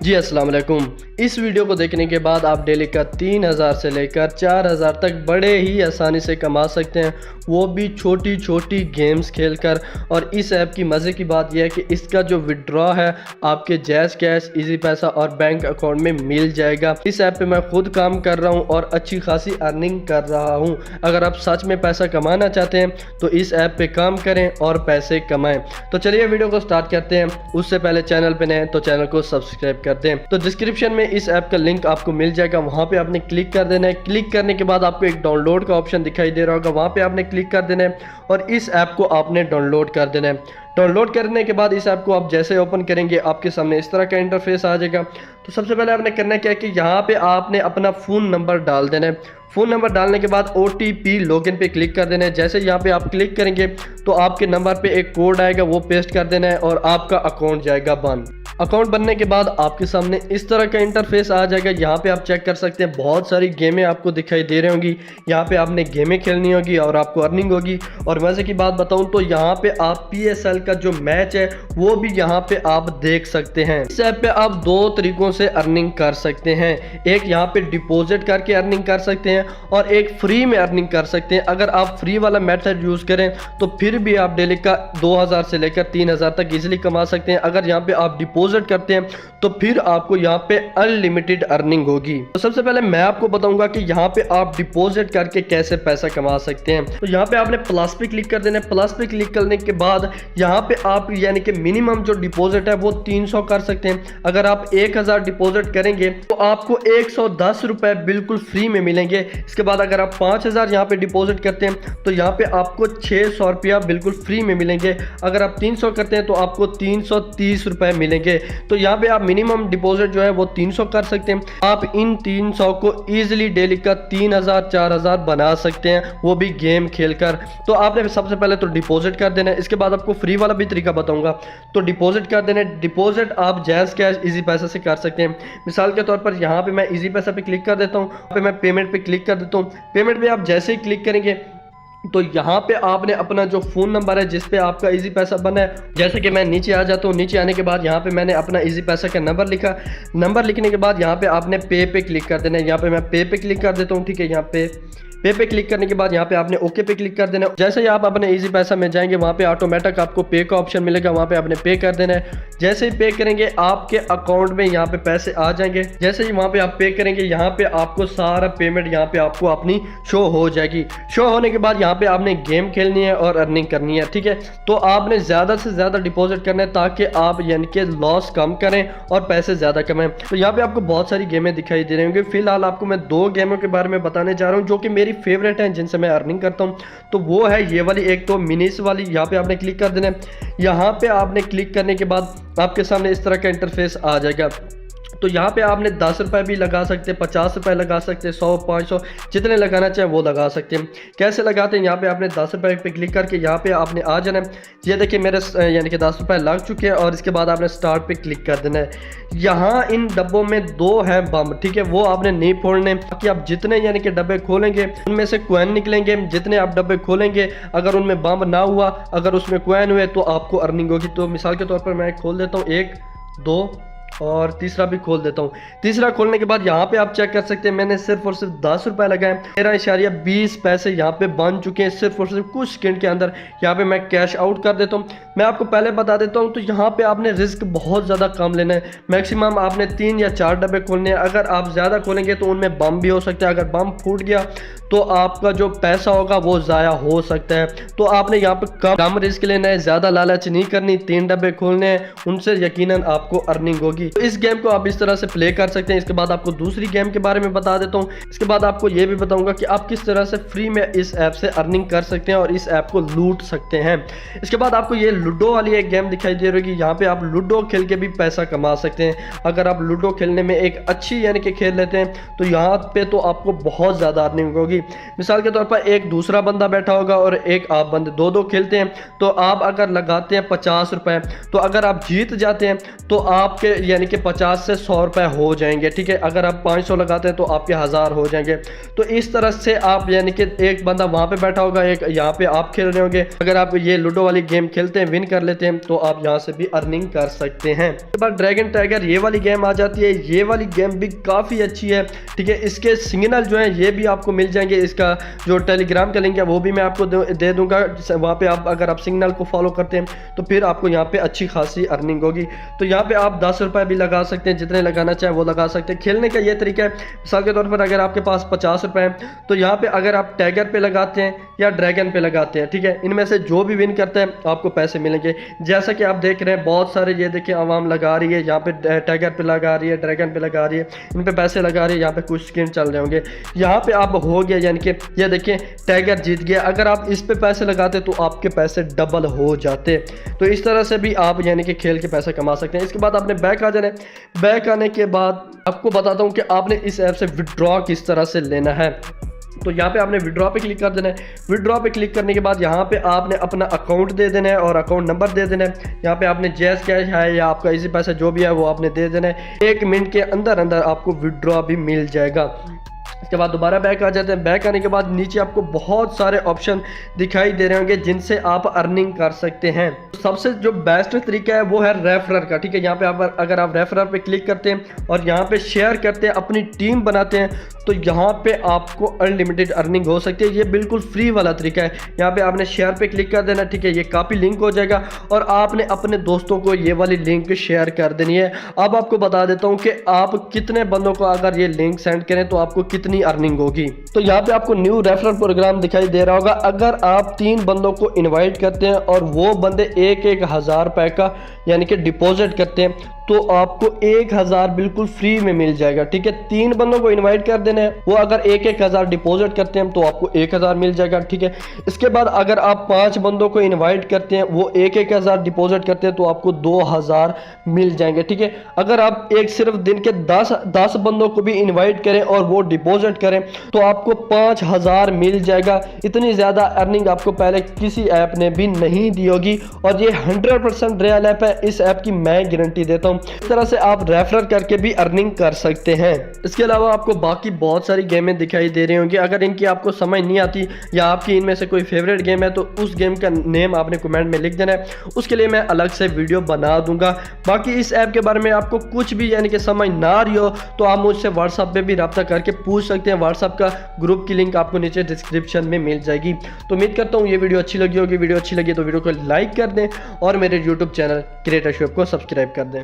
जी अस्सलाम वालेकुम। इस वीडियो को देखने के बाद आप डेली का 3000 से लेकर 4000 तक बड़े ही आसानी से कमा सकते हैं, वो भी छोटी छोटी गेम्स खेलकर। और इस ऐप की मज़े की बात यह है कि इसका जो विड्रॉ है आपके जैज़ कैश, इजी पैसा और बैंक अकाउंट में मिल जाएगा। इस ऐप पे मैं खुद काम कर रहा हूँ और अच्छी खासी अर्निंग कर रहा हूँ। अगर आप सच में पैसा कमाना चाहते हैं तो इस ऐप पे काम करें और पैसे कमाएं। तो चलिए वीडियो को स्टार्ट करते हैं। उससे पहले चैनल पे नए हैं तो चैनल को सब्सक्राइब कर दें। तो डिस्क्रिप्शन में इस ऐप का लिंक आपको मिल जाएगा, वहां पे आपने क्लिक कर देना है। क्लिक करने के बाद आपको एक डाउनलोड का ऑप्शन दिखाई दे रहा होगा, वहां पे आपने क्लिक कर देना है और इस ऐप को आपने डाउनलोड कर देना है। डाउनलोड करने के बाद इस ऐप को आप जैसे ओपन करेंगे आपके सामने इस तरह का इंटरफेस आ जाएगा। तो सबसे पहले आपने करना क्या है कि यहाँ पे आपने अपना फ़ोन नंबर डाल देना है। फ़ोन नंबर डालने के बाद OTP लॉगिन पे क्लिक कर देना है। जैसे यहाँ पे आप क्लिक करेंगे तो आपके नंबर पे एक कोड आएगा, वो पेस्ट कर देना है और आपका अकाउंट जाएगा बंद। अकाउंट बनने के बाद आपके सामने इस तरह का इंटरफेस आ जाएगा। यहाँ पे आप चेक कर सकते हैं बहुत सारी गेमें आपको दिखाई दे रही होंगी। यहाँ पे आपने गेमें खेलनी होगी और आपको अर्निंग होगी। और मज़े की बात बताऊँ तो यहाँ पे आप PSL का जो मैच है वो भी यहाँ पे आप देख सकते हैं। इस ऐप पे आप दो तरीकों से अर्निंग कर सकते हैं। एक यहाँ पे डिपॉजिट करके अर्निंग कर सकते हैं और एक फ्री में अर्निंग कर सकते हैं। अगर आप फ्री वाला मेथड यूज़ करें तो फिर भी आप डेली का 2000 से लेकर 3000 तक इजीली कमा सकते हैं। अगर यहाँ पे आप डिपॉजिट करते हैं तो फिर आपको यहाँ पे अनलिमिटेड अर्निंग होगी। तो सबसे पहले मैं आपको बताऊंगा कि यहाँ पे आप डिपॉजिट करके कैसे पैसा कमा सकते हैं। तो यहाँ पे आपने प्लस पे क्लिक कर देना है। प्लस पे क्लिक करने के बाद यहाँ पे आप यानी कि मिनिमम जो डिपॉजिट है वो 300 कर सकते हैं। अगर आप 1000 डिपॉजिट करेंगे तो आपको 110 रुपए बिल्कुल फ्री में मिलेंगे। इसके बाद अगर आप 5000 यहाँ पे डिपॉजिट करते हैं तो यहाँ पे आपको 600 रुपया बिल्कुल फ्री में मिलेंगे। अगर आप 300 करते हैं तो आपको 330 रुपए मिलेंगे। तो यहाँ पे आप मिनिमम डिपॉजिट जो है वो 300 कर सकते हैं। आप इन 300 को इजीली डेली का 3000 4000 बना सकते हैं, वो भी गेम खेलकर। तो आपने सबसे पहले तो डिपॉजिट कर देना है। इसके बाद आपको फ्री वाला भी तरीका बताऊंगा। तो डिपॉजिट कर देना है। डिपॉजिट आप जैज़ कैश, इजी पैसा से कर सकते हैं। मिसाल के तौर पर यहाँ पे मैं इजी पैसा पे क्लिक कर देता हूँ, यहाँ पे मैं पेमेंट पे क्लिक कर देता हूँ। पेमेंट पे आप जैसे ही क्लिक करेंगे तो यहाँ पे आपने अपना जो फ़ोन नंबर है जिस पे आपका इजी पैसा बना है, जैसे कि मैं नीचे आ जाता हूँ। नीचे आने के बाद यहाँ पे मैंने अपना इजी पैसा का नंबर लिखा। नंबर लिखने के बाद यहाँ पे आपने पे क्लिक कर देना है। यहाँ पे मैं पे क्लिक कर देता हूँ, ठीक है। यहाँ पे क्लिक करने के बाद यहाँ पे आपने ओके पे क्लिक कर देना है। जैसे ही आप अपने इजी पैसा में जाएंगे वहाँ पे ऑटोमेटिक आपको पे का ऑप्शन मिलेगा, वहाँ पे आपने पे कर देना है। जैसे ही पे करेंगे आपके अकाउंट में यहाँ पे पैसे आ जाएंगे। जैसे ही वहाँ पे आप पे करेंगे यहाँ पे आपको सारा पेमेंट यहाँ पे आपको अपनी शो हो जाएगी। शो होने के बाद यहाँ पे आपने गेम खेलनी है और अर्निंग करनी है, ठीक है। तो आपने ज़्यादा से ज़्यादा डिपॉजिट करना है ताकि आप यानी कि लॉस कम करें और पैसे ज़्यादा कमाएं। तो यहाँ पे आपको बहुत सारी गेमें दिखाई दे रही होंगी। फिलहाल आपको मैं दो गेमों के बारे में बताने जा रहा हूँ जो कि मेरी फेवरेट हैं, जिनसे मैं अर्निंग करता हूं। तो वो है ये वाली, एक तो मिनीस वाली। यहाँ पे आपने क्लिक कर देना है। यहाँ पे आपने क्लिक करने के बाद आपके सामने इस तरह का इंटरफेस आ जाएगा। तो यहाँ पे आपने 10 रुपये भी लगा सकते हैं, 50 रुपये लगा सकते हैं, 100 500 जितने लगाना चाहें वो लगा सकते हैं। कैसे लगाते हैं, यहाँ पे आपने 10 रुपये पे क्लिक करके यहाँ पे आपने आ जाना है। ये देखिए मेरे यानी कि 10 रुपये लग चुके हैं और इसके बाद आपने स्टार्ट पे क्लिक कर देना है। यहाँ इन डब्बों में 2 हैं बम, ठीक है, वो आपने नहीं फोड़ने। बाकी आप जितने यानी कि डब्बे खोलेंगे उनमें से कॉइन निकलेंगे। जितने आप डब्बे खोलेंगे अगर उनमें बम ना हुआ, अगर उसमें कॉइन हुए तो आपको अर्निंग होगी। तो मिसाल के तौर पर मैं खोल देता हूँ 1 2 और तीसरा भी खोल देता हूँ। तीसरा खोलने के बाद यहाँ पे आप चेक कर सकते हैं मैंने सिर्फ और सिर्फ 10 रुपये लगाए। 13.20 पैसे यहाँ पे बन चुके हैं सिर्फ और सिर्फ कुछ सेकंड के अंदर। यहाँ पे मैं कैश आउट कर देता हूँ। मैं आपको पहले बता देता हूँ, तो यहाँ पे आपने रिस्क बहुत ज़्यादा कम लेना है। मैक्सिमम आपने 3 या 4 डब्बे खोलने हैं। अगर आप ज़्यादा खोलेंगे तो उनमें बम भी हो सकता है। अगर बम फूट गया तो आपका जो पैसा होगा वो ज़ाया हो सकता है। तो आपने यहाँ पे कम रिस्क लेना है, ज़्यादा लालच नहीं करनी। 3 डब्बे खोलने हैं, उनसे यकीनन आपको अर्निंग होगी। तो इस गेम को आप इस तरह से प्ले कर सकते हैं। इसके बाद आपको दूसरी गेम के बारे में बता देता हूँ। इसके बाद आपको ये भी बताऊंगा कि आप किस तरह से फ्री में इस ऐप से अर्निंग कर सकते हैं और इस ऐप को लूट सकते हैं। इसके बाद आपको ये लूडो वाली एक गेम दिखाई दे रही है। यहाँ पे आप लूडो खेल के भी पैसा कमा सकते हैं। अगर आप लूडो खेलने में एक अच्छी यानी कि खेल लेते हैं तो यहाँ पे तो आपको बहुत ज़्यादा अर्निंग होगी। मिसाल के तौर पर एक दूसरा बंदा बैठा होगा और एक आप बंदे, दो खेलते हैं। तो आप अगर लगाते हैं 50 रुपए, तो अगर आप जीत जाते हैं तो आपके यानी कि 50 से 100 रुपए हो जाएंगे, ठीक है। अगर आप 500 लगाते हैं तो आपके 1000 हो जाएंगे। तो इस तरह से आप यानी कि एक बंदा वहां पे बैठा होगा, एक यहाँ पे आप खेल रहे होंगे। अगर आप ये लूडो वाली गेम खेलते हैं, विन कर लेते हैं, तो आप यहाँ से भी अर्निंग कर सकते हैं। उसके बाद ड्रैगन टाइगर ये वाली गेम आ जाती है। ये वाली गेम भी काफ़ी अच्छी है, ठीक है। इसके सिग्नल जो है ये भी आपको मिल जाएंगे। इसका जो टेलीग्राम का लिंक है वो भी मैं आपको दे दूंगा। वहाँ पे आप अगर आप सिग्नल को फॉलो करते हैं तो फिर आपको यहाँ पे अच्छी खासी अर्निंग होगी। तो यहाँ पे आप 10 रुपये भी लगा सकते हैं, जितने लगाना चाहें वो लगा सकते हैं। खेलने का ये तरीका है, मिसाल के तौर पर अगर आपके पास 50 रुपये हैं तो यहाँ पे अगर आप टाइगर पे लगाते हैं या ड्रैगन पे लगाते हैं, ठीक है, इनमें से जो भी विन करता है आपको पैसे मिलेंगे। जैसा कि आप देख रहे हैं बहुत सारे ये देखिए आवाम लगा रही है, यहाँ पे टाइगर पे लगा रही है, ड्रैगन पे लगा रही है, इन पे पैसे लगा रही है। यहाँ पे कुछ स्क्रीन चल रहे होंगे, यहाँ पे आप हो गया यानी कि ये देखिए टाइगर जीत गया। अगर आप इस पे पैसे लगाते तो आपके पैसे डबल हो जाते। तो इस तरह से भी आप यानी कि खेल के पैसे कमा सकते हैं। इसके बाद आपने बैक आ जाना है। बैक आने के बाद आपको बताता हूँ कि आपने इस ऐप से विड्रॉ किस तरह से लेना है। तो यहाँ पे आपने विड्रॉ पे क्लिक कर देना है। विड्रॉ पे क्लिक करने के बाद यहाँ पे आपने अपना अकाउंट दे देना है और अकाउंट नंबर दे देना है। यहाँ पे आपने जैस कैश है या आपका इजी पैसा जो भी है वो आपने दे देना है। 1 मिनट के अंदर अंदर आपको विड्रॉ भी मिल जाएगा। इसके बाद दोबारा बैक आ जाते हैं। बैक आने के बाद नीचे आपको बहुत सारे ऑप्शन दिखाई दे रहे होंगे जिनसे आप अर्निंग कर सकते हैं। सबसे जो बेस्ट तरीका है वो है रेफरर का, ठीक है। यहाँ पे आप अगर आप रेफरर पे क्लिक करते हैं और यहाँ पे शेयर करते हैं, अपनी टीम बनाते हैं, तो यहाँ पे आपको अनलिमिटेड अर्निंग हो सकती है। ये बिल्कुल फ्री वाला तरीका है। यहाँ पे आपने शेयर पे क्लिक कर देना, ठीक है। ये कॉपी लिंक हो जाएगा और आपने अपने दोस्तों को ये वाली लिंक शेयर कर देनी है। अब आपको बता देता हूँ कि आप कितने बंदों को अगर ये लिंक सेंड करें तो आपको कितनी अर्निंग होगी। तो यहाँ पे आपको न्यू रेफरल प्रोग्राम दिखाई दे रहा होगा। अगर आप 3 बंदों को इनवाइट करते हैं और वो बंदे 1,000 रुपए का यानी कि डिपॉजिट करते हैं तो आपको 1000 बिल्कुल फ्री में मिल जाएगा, ठीक है। 3 बंदों को इनवाइट कर देना है, वो अगर 1,000 डिपॉजिट करते हैं तो आपको 1000 मिल जाएगा, ठीक है। इसके बाद अगर आप 5 बंदों को इनवाइट करते हैं, वो 1,000 डिपॉजिट करते हैं तो आपको 2000 मिल जाएंगे, ठीक है। अगर आप एक सिर्फ दिन के 10 बंदों को भी इन्वाइट करें और वो डिपॉजिट करें तो आपको 5000 मिल जाएगा। इतनी ज़्यादा अर्निंग आपको पहले किसी ऐप ने भी नहीं दी होगी और ये 100% रियल ऐप है। इस ऐप की मैं गारंटी देता हूँ। इस तरह से आप रेफर करके भी अर्निंग कर सकते हैं। इसके अलावा आपको बाकी बहुत सारी गेमें दिखाई दे रही होंगी। अगर इनकी आपको समझ नहीं आती या आपकी इनमें से कोई फेवरेट गेम है तो उस गेम का नेम आपने कमेंट में लिख देना है, उसके लिए मैं अलग से वीडियो बना दूंगा। बाकी इस ऐप के बारे में आपको कुछ भी यानी कि समझ ना रही हो तो आप मुझसे व्हाट्सएप पे भी रब्ता करके पूछ सकते हैं। व्हाट्सएप का ग्रुप की लिंक आपको नीचे डिस्क्रिप्शन में मिल जाएगी। तो उम्मीद करता हूँ ये वीडियो अच्छी लगी होगी। वीडियो अच्छी लगी तो वीडियो को लाइक कर दें और मेरे यूट्यूब चैनल क्रिएटर शॉप को सब्सक्राइब कर दें।